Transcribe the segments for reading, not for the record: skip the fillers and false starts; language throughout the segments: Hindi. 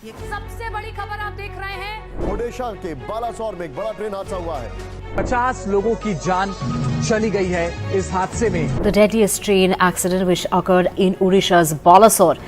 सबसे बड़ी खबर आप देख रहे हैं। ओडिशा के बालासोर में एक बड़ा ट्रेन हादसा हुआ है। 50 लोगों की जान चली गई है इस हादसे में। The deadliest train accident which occurred in Odisha's Balasore.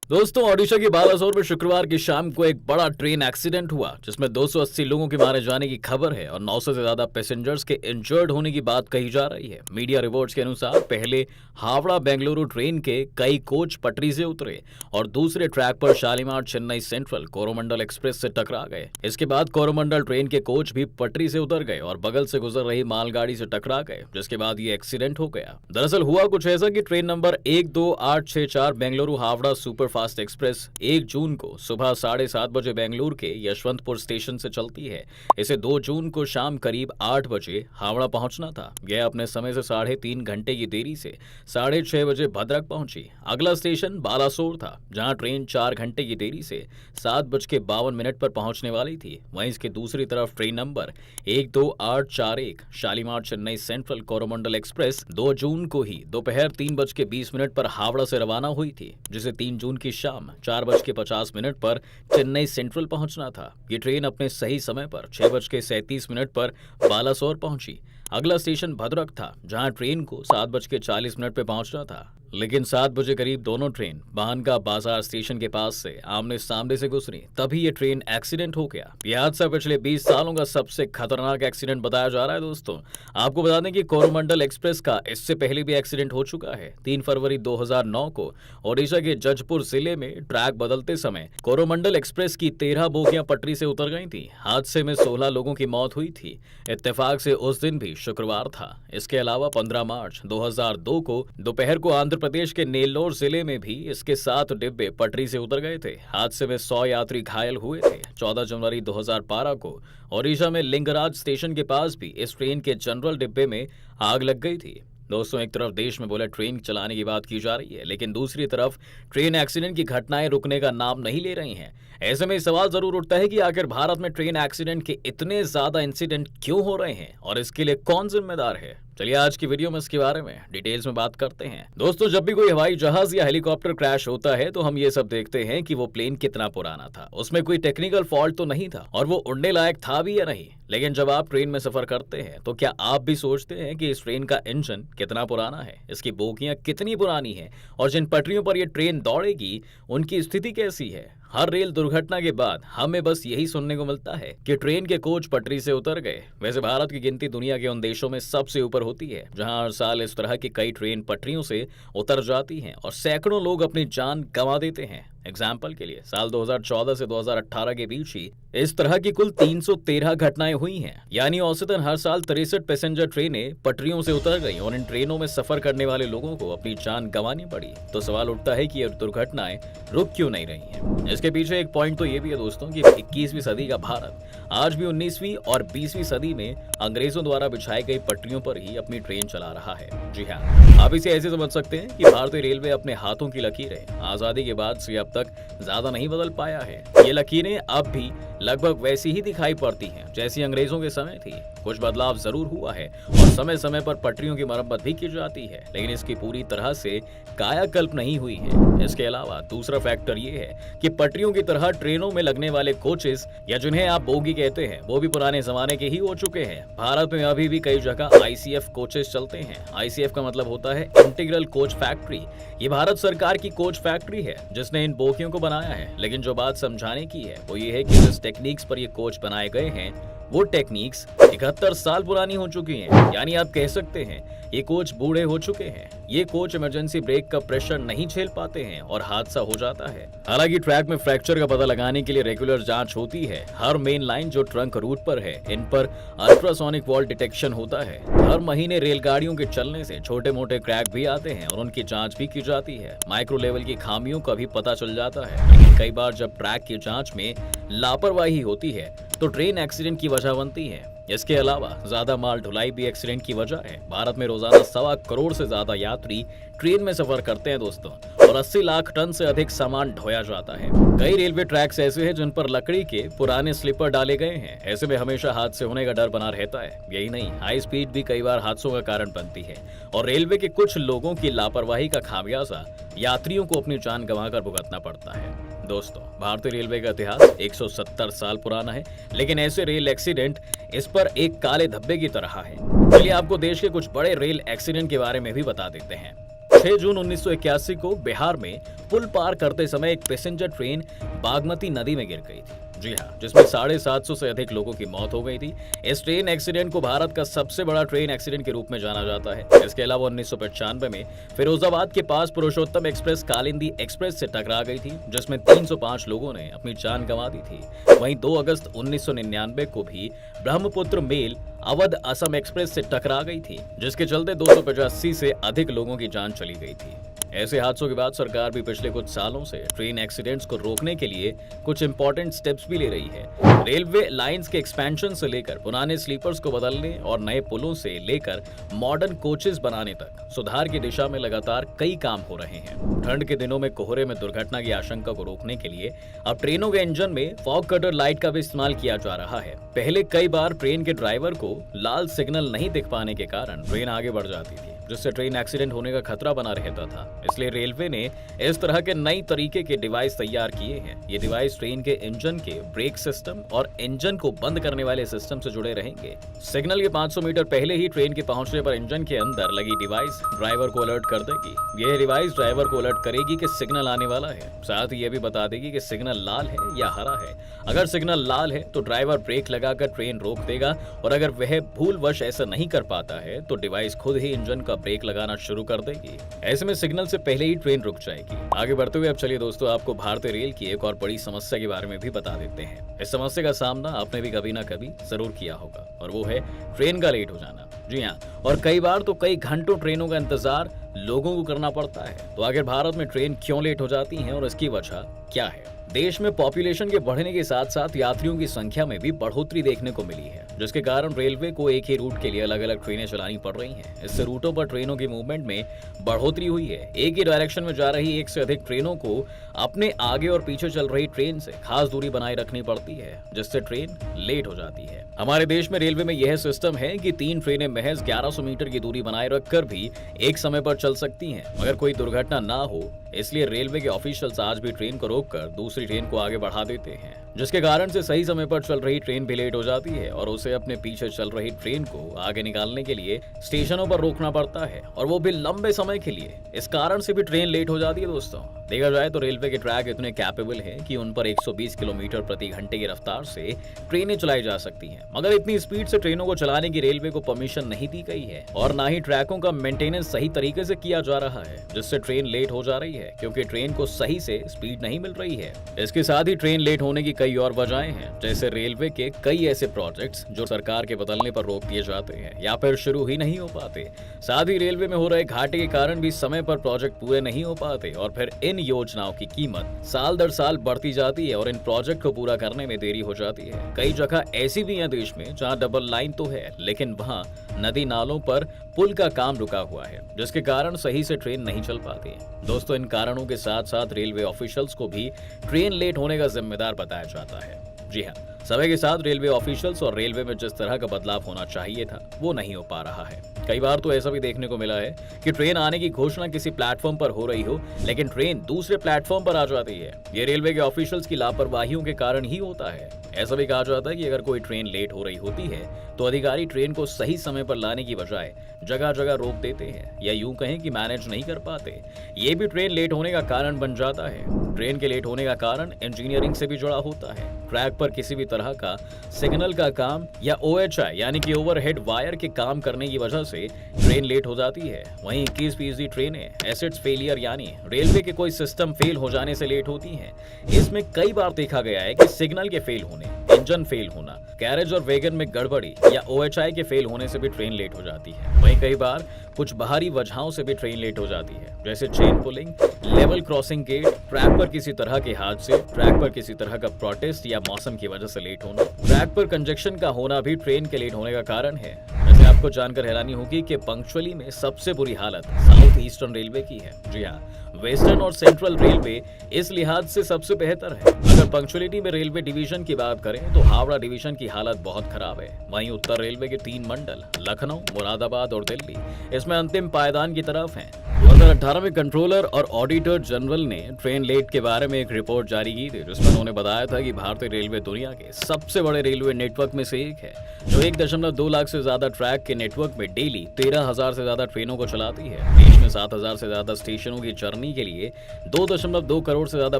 दोस्तों, ओडिशा के बालासोर में शुक्रवार की शाम को एक बड़ा ट्रेन एक्सीडेंट हुआ जिसमें 280 लोगों के मारे जाने की खबर है और 900 से ज्यादा पैसेंजर्स के इंजर्ड होने की बात कही जा रही है। मीडिया रिपोर्ट्स के अनुसार पहले हावड़ा बेंगलुरु ट्रेन के कई कोच पटरी से उतरे और दूसरे ट्रैक पर शालीमार चेन्नई सेंट्रल कोरोमंडल एक्सप्रेस से टकरा गए। इसके बाद कोरोमंडल ट्रेन के कोच भी पटरी से उतर गए और बगल से गुजर रही मालगाड़ी से टकरा गए, जिसके बाद ये एक्सीडेंट हो गया। दरअसल हुआ कुछ ऐसा कि train number 12864 Bengaluru Howrah super fast express 1 जून को सुबह 7:30 बजे बेंगलुरु के यशवंतपुर स्टेशन से चलती है। इसे 2 जून को शाम करीब 8 बजे हावड़ा पहुंचना था। यह अपने समय से 3.5 घंटे की देरी से 6:30 बजे भद्रक पहुंची। अगला स्टेशन बालासोर था, जहां ट्रेन 4 घंटे की देरी से 7:52 पर पहुंचने वाली थी। वहीं इसकी दूसरी तरफ train number 12841 Shalimar Chennai central Coromandel express 2 जून को ही दोपहर 3:20 पर हावड़ा से रवाना हुई थी, जिसे 3 जून की शाम 4:50 पर चेन्नई सेंट्रल पहुंचना था। ये ट्रेन अपने सही समय पर 6:37 पर बालासोर पहुंची। अगला स्टेशन भद्रक था, जहां ट्रेन को 7:40 पे पहुंचना था, लेकिन 7 बजे करीब दोनों ट्रेन बहनगा बाजार स्टेशन के पास से आमने सामने से गुजरी, तभी ये ट्रेन एक्सीडेंट हो गया। यह हादसा पिछले 20 सालों का सबसे खतरनाक एक्सीडेंट बताया जा रहा है। दोस्तों, आपको बता दें कि कोरोमंडल एक्सप्रेस का इससे पहले भी एक्सीडेंट हो चुका है। 3 फरवरी 2009 को ओडिशा के जजपुर जिले में ट्रैक बदलते समय कोरोमंडल एक्सप्रेस की 13 बोगियां पटरी से उतर गई थी। हादसे में 16 लोगों की मौत हुई थी। इत्तेफाक से उस दिन भी शुक्रवार था। इसके अलावा 15 मार्च 2002 को दोपहर को आंध्र प्रदेश के नेल्लोर जिले में भी इसके 7 डिब्बे पटरी से उतर गए थे। हादसे में 100 यात्री घायल हुए थे। 14 जनवरी 2012 को ओडिशा में लिंगराज स्टेशन के पास भी इस ट्रेन के जनरल डिब्बे में आग लग गई थी। दोस्तों, एक तरफ देश में बुलेट ट्रेन चलाने की बात की जा रही है, लेकिन दूसरी तरफ ट्रेन एक्सीडेंट की घटनाएं रुकने का नाम नहीं ले रही हैं। ऐसे में सवाल जरूर उठता है कि आखिर भारत में ट्रेन एक्सीडेंट के इतने ज्यादा इंसिडेंट क्यों हो रहे हैं और इसके लिए कौन जिम्मेदार है। चलिए आज की वीडियो में इसके बारे में डिटेल्स में बात करते हैं। दोस्तों, जब भी कोई हवाई जहाज या हेलीकॉप्टर क्रैश होता है तो हम ये सब देखते हैं कि वो प्लेन कितना पुराना था, उसमें कोई टेक्निकल फॉल्ट तो नहीं था और वो उड़ने लायक था भी या नहीं। लेकिन जब आप ट्रेन में सफर करते हैं तो क्या आप भी सोचते हैं कि इस ट्रेन का इंजन कितना पुराना है, इसकी बोगियां कितनी पुरानी है और जिन पटरियों पर ये ट्रेन दौड़ेगी उनकी स्थिति कैसी है। हर रेल दुर्घटना के बाद हमें बस यही सुनने को मिलता है कि ट्रेन के कोच पटरी से उतर गए। वैसे भारत की गिनती दुनिया के उन देशों में सबसे ऊपर होती है जहां हर साल इस तरह की कई ट्रेन पटरियों से उतर जाती हैं और सैकड़ों लोग अपनी जान गंवा देते हैं। एग्जाम्पल के लिए साल 2014 से 2018 के बीच ही इस तरह की कुल 313 घटनाएं हुई हैं, यानी औसतन हर साल 63 पैसेंजर ट्रेनें पटरियों से उतर गई और इन ट्रेनों में सफर करने वाले लोगों को अपनी जान गंवानी पड़ी। तो सवाल उठता है कि ये दुर्घटनाएं रुक क्यों नहीं रही हैं। इसके पीछे एक पॉइंट तो ये भी है दोस्तों कि 21वीं सदी का भारत आज भी 19वीं और 20वीं सदी में अंग्रेजों द्वारा बिछाई गई पटरियों पर ही अपनी ट्रेन चला रहा है। जी हाँ, आप इसे ऐसे समझ सकते हैं कि भारतीय रेलवे अपने हाथों की लकीरें आजादी के बाद से अब तक ज्यादा नहीं बदल पाया है। ये लकीरें अब भी लगभग वैसी ही दिखाई पड़ती हैं जैसी अंग्रेजों के समय थी। कुछ बदलाव जरूर हुआ है और समय समय पर पटरियों की मरम्मत भी की जाती है, लेकिन इसकी पूरी तरह से कायाकल्प नहीं हुई है। इसके अलावा दूसरा फैक्टर ये है कि पटरियों की तरह ट्रेनों में लगने वाले कोचेस या जिन्हें आप बोगी कहते हैं वो भी पुराने जमाने के ही हो चुके हैं। भारत में अभी भी कई जगह ICF कोचेस चलते हैं। ICF का मतलब होता है इंटीग्रल कोच फैक्ट्री। ये भारत सरकार की कोच फैक्ट्री है जिसने इन बोगियों को बनाया है। लेकिन जो बात समझाने की है वो ये है कि जिस टेक्निक्स पर ये कोच बनाए गए हैं वो टेक्निक्स 71 साल पुरानी हो चुकी हैं। यानी आप कह सकते हैं ये कोच बूढ़े हो चुके हैं। ये कोच इमरजेंसी ब्रेक का प्रेशर नहीं झेल पाते हैं और हादसा हो जाता है। हालांकि ट्रैक में फ्रैक्चर का पता लगाने के लिए रेगुलर जांच होती है। हर मेन लाइन जो ट्रंक रूट पर है इन पर अल्ट्रासोनिक वॉल डिटेक्शन होता है। हर महीने रेलगाड़ियों के चलने से छोटे मोटे क्रैक भी आते हैं और उनकी जांच भी की जाती है। माइक्रो लेवल की खामियों का भी पता चल जाता है। लेकिन कई बार जब ट्रैक की जांच में लापरवाही होती है तो ट्रेन एक्सीडेंट की वजह बनती है। इसके अलावा ज्यादा माल ढुलाई भी एक्सीडेंट की वजह है। भारत में रोजाना 1.25 करोड़ से ज्यादा यात्री ट्रेन में सफर करते हैं दोस्तों, और 80 लाख टन से अधिक सामान ढोया जाता है। कई रेलवे ट्रैक्स ऐसे हैं जिन पर लकड़ी के पुराने स्लीपर डाले गए हैं। ऐसे में हमेशा हादसे होने का डर बना रहता है। यही नहीं, हाई स्पीड भी कई बार हादसों का कारण बनती है, और रेलवे के कुछ लोगों की लापरवाही का खामियाजा यात्रियों को अपनी जान गंवाकर भुगतना पड़ता है। दोस्तों, भारतीय रेलवे का इतिहास 170 साल पुराना है, लेकिन ऐसे रेल एक्सीडेंट इस पर एक काले धब्बे की तरह है। चलिए आपको देश के कुछ बड़े रेल एक्सीडेंट के बारे में भी बता देते हैं। 6 जून 1981 को बिहार में पुल पार करते समय एक पैसेंजर ट्रेन बागमती नदी में गिर गई थी। जी हाँ, जिसमें 750 से अधिक लोगों की मौत हो गई थी। इस ट्रेन एक्सीडेंट को भारत का सबसे बड़ा ट्रेन एक्सीडेंट के रूप में जाना जाता है। इसके अलावा 1995 में फिरोजाबाद के पास पुरुषोत्तम एक्सप्रेस कालिंदी एक्सप्रेस से टकरा गई थी, जिसमें 305 लोगों ने अपनी जान गंवा दी थी। वहीं 2 अगस्त 1999 को भी ब्रह्मपुत्र मेल अवध असम एक्सप्रेस से टकरा गई थी, जिसके चलते 285 से अधिक लोगों की जान चली गई थी। ऐसे हादसों के बाद सरकार भी पिछले कुछ सालों से ट्रेन एक्सीडेंट्स को रोकने के लिए कुछ इंपॉर्टेंट स्टेप्स भी ले रही है। रेलवे लाइंस के एक्सपेंशन से लेकर पुराने स्लीपर्स को बदलने और नए पुलों से लेकर मॉडर्न कोचेस बनाने तक सुधार की दिशा में लगातार कई काम हो रहे हैं। ठंड के दिनों में कोहरे में दुर्घटना की आशंका को रोकने के लिए अब ट्रेनों के इंजन में फॉग कटर लाइट का भी इस्तेमाल किया जा रहा है। पहले कई बार ट्रेन के ड्राइवर को लाल सिग्नल नहीं दिख पाने के कारण ट्रेन आगे बढ़ जाती थी, जिससे ट्रेन एक्सीडेंट होने का खतरा बना रहता था। इसलिए रेलवे ने इस तरह के नई तरीके के डिवाइस तैयार किए हैं। ये डिवाइस ट्रेन के इंजन के ब्रेक सिस्टम और इंजन को बंद करने वाले सिस्टम से जुड़े रहेंगे। सिग्नल के 500 मीटर पहले ही ट्रेन के पहुंचने पर इंजन के अंदर लगी डिवाइस ड्राइवर को अलर्ट कर देगी। यह डिवाइस ड्राइवर को अलर्ट करेगी कि सिग्नल आने वाला है। साथ ही यह भी बता देगी कि सिग्नल लाल है या हरा है। अगर सिग्नल लाल है तो ड्राइवर ब्रेक लगाकर ट्रेन रोक देगा, और अगर वह भूलवश ऐसा नहीं कर पाता है तो डिवाइस खुद ही इंजन का ब्रेक लगाना शुरू कर देगी। ऐसे में सिग्नल से पहले ही ट्रेन रुक जाएगी। आगे बढ़ते हुए अब चलिए दोस्तों, आपको भारतीय रेल की एक और बड़ी समस्या के बारे में भी बता देते हैं। इस समस्या का सामना आपने भी कभी ना कभी जरूर किया होगा, और वो है ट्रेन का लेट हो जाना। जी हाँ, और कई बार तो कई घंटों ट्रेनों का इंतजार लोगों को करना पड़ता है। तो आखिर भारत में ट्रेन क्यों लेट हो जाती हैं और इसकी वजह क्या है? देश में पॉपुलेशन के बढ़ने के साथ साथ यात्रियों की संख्या में भी बढ़ोतरी देखने को मिली है, जिसके कारण रेलवे को एक ही रूट के लिए अलग अलग ट्रेनें चलानी पड़ रही हैं। इससे रूटों पर ट्रेनों की मूवमेंट में बढ़ोतरी हुई है। एक ही डायरेक्शन में जा रही एक से अधिक ट्रेनों को अपने आगे और पीछे चल रही ट्रेन से खास दूरी बनाए रखनी पड़ती है, जिससे ट्रेन लेट हो जाती है। हमारे देश में रेलवे में यह सिस्टम है कि 3 ट्रेनें महज 1100 मीटर की दूरी बनाए रखकर भी एक समय पर चल सकती हैं, मगर कोई दुर्घटना ना हो इसलिए रेलवे के ऑफिशियल्स आज भी ट्रेन को रोककर दूसरी ट्रेन को आगे बढ़ा देते हैं, जिसके कारण से सही समय पर चल रही ट्रेन भी लेट हो जाती है और उसे अपने पीछे चल रही ट्रेन को आगे निकालने के लिए स्टेशनों पर रोकना पड़ता है, और वो भी लंबे समय के लिए। इस कारण से भी ट्रेन लेट हो जाती है। दोस्तों, देखा जाए तो रेलवे के ट्रैक इतने कैपेबल है कि उन पर 120 किलोमीटर प्रति घंटे की रफ्तार से ट्रेनें चलाई जा सकती हैं, मगर इतनी स्पीड से ट्रेनों को चलाने की रेलवे को परमिशन नहीं दी गई है, और ना ही ट्रैकों का मेंटेनेंस सही तरीके से किया जा रहा है, जिससे ट्रेन लेट हो जा रही है, क्योंकि ट्रेन को सही से स्पीड नहीं मिल रही है। इसके साथ ही ट्रेन लेट होने की कई और वजहें हैं, जैसे रेलवे के कई ऐसे प्रोजेक्ट्स जो सरकार के बदलने पर रोक दिए जाते हैं या फिर शुरू ही नहीं हो पाते। साथ ही रेलवे में हो रहे घाटे के कारण भी समय पर प्रोजेक्ट पूरे नहीं हो पाते, और फिर इन योजनाओं की कीमत साल दर साल बढ़ती जाती है और इन प्रोजेक्ट को पूरा करने में देरी हो जाती है। कई जगह ऐसी भी है देश में जहां डबल लाइन तो है, लेकिन वहां नदी नालों पर पुल का काम रुका हुआ है, जिसके कारण सही से ट्रेन नहीं चल पाती। दोस्तों, इन कारणों के साथ साथ रेलवे ऑफिशियल्स को भी ट्रेन लेट होने का जिम्मेदार बताया जाता है। जी हाँ, समय के साथ रेलवे ऑफिशियल्स और रेलवे में जिस तरह का बदलाव होना चाहिए था वो नहीं हो पा रहा है। कई बार तो ऐसा भी देखने को मिला है कि ट्रेन आने की घोषणा किसी प्लेटफॉर्म पर हो रही हो, लेकिन ट्रेन दूसरे प्लेटफॉर्म पर आ जाती है। ये रेलवे के ऑफिशियल्स की लापरवाहियों के कारण ही होता है। ऐसा भी कहा जाता है कि अगर कोई ट्रेन लेट हो रही होती है तो अधिकारी ट्रेन को सही समय पर लाने की बजाय जगह जगह रोक देते हैं, या यूं कहें कि मैनेज नहीं कर पाते। ये भी ट्रेन लेट होने का कारण बन जाता है। ट्रेन के लेट होने का कारण इंजीनियरिंग से भी जुड़ा होता है। ट्रैक पर किसी भी तरह का सिग्नल का काम या OHI यानी कि ओवरहेड वायर के काम करने की वजह से ट्रेन लेट हो जाती है। वहीं 21% ट्रेनें एसेट्स फेलियर यानी रेलवे के कोई सिस्टम फेल हो जाने से लेट होती हैं। इसमें कई बार देखा गया है कि सिग्नल के फेल होने इंजन फेल होना, कैरेज और वैगन में गड़बड़ी या OHI के फेल होने से भी ट्रेन लेट हो जाती है। वहीं कई बार कुछ बाहरी वजहों से भी ट्रेन लेट हो जाती है, जैसे chain pulling, level crossing gate, track पर किसी तरह के हादसे, ट्रैक पर किसी तरह का प्रोटेस्ट या मौसम की वजह से लेट होना। ट्रैक पर कंजक्शन का होना भी ट्रेन के लेट होने का कारण है। वैसे आपको जानकर हैरानी होगी कि पंक्चुअली में सबसे बुरी हालत साउथ ईस्टर्न रेलवे की है। जी हाँ, वेस्टर्न और सेंट्रल रेलवे इस लिहाज से सबसे बेहतर है। अगर पंक्चुअलिटी में रेलवे डिवीजन की बात करें तो हावड़ा डिवीजन की हालत बहुत खराब है। वहीं उत्तर रेलवे के 3 मंडल लखनऊ, मुरादाबाद और दिल्ली इसमें अंतिम पायदान की तरफ हैं। 2018 में कंट्रोलर और ऑडिटर जनरल ने ट्रेन लेट के बारे में एक रिपोर्ट जारी की थी, जिसमें उन्होंने बताया था कि भारतीय रेलवे दुनिया के सबसे बड़े रेलवे नेटवर्क में से एक है, जो 1.2 लाख से ज्यादा ट्रैक के नेटवर्क में डेली 13,000 से ज्यादा ट्रेनों को चलाती है। देश में 7,000 से ज्यादा स्टेशनों की जर्नी के लिए 2.2 करोड़ से ज्यादा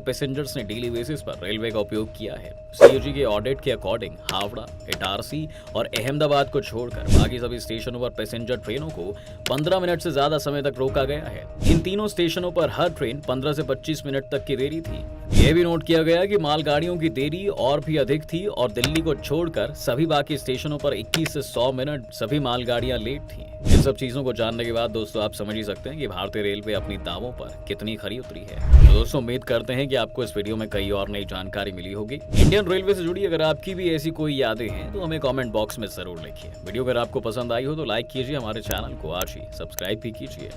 पैसेंजर्स ने डेली बेसिस पर रेलवे का उपयोग किया है। CAG के ऑडिट के अकॉर्डिंग हावड़ा, इटारसी और अहमदाबाद को छोड़कर बाकी सभी स्टेशनों पर पैसेंजर ट्रेनों को 15 मिनट से ज्यादा समय तक रोका गया है। इन तीनों स्टेशनों पर हर ट्रेन 15 से 25 मिनट तक की देरी थी। यह भी नोट किया गया कि मालगाड़ियों की देरी और भी अधिक थी और दिल्ली को छोड़कर सभी बाकी स्टेशनों पर 21 से 100 मिनट सभी मालगाड़ियां लेट थी। इन सब चीजों को जानने के बाद दोस्तों आप समझ ही सकते हैं कि भारतीय रेलवे अपनी दावों पर कितनी खरी उतरी है। तो दोस्तों उम्मीद करते हैं कि आपको इस वीडियो में कई और नई जानकारी मिली होगी। इंडियन रेलवे से जुड़ी अगर आपकी भी ऐसी कोई यादें हैं तो हमें कमेंट बॉक्स में जरूर लिखिए। वीडियो अगर आपको पसंद आई हो तो लाइक कीजिए, हमारे चैनल को आज ही सब्सक्राइब भी कीजिए।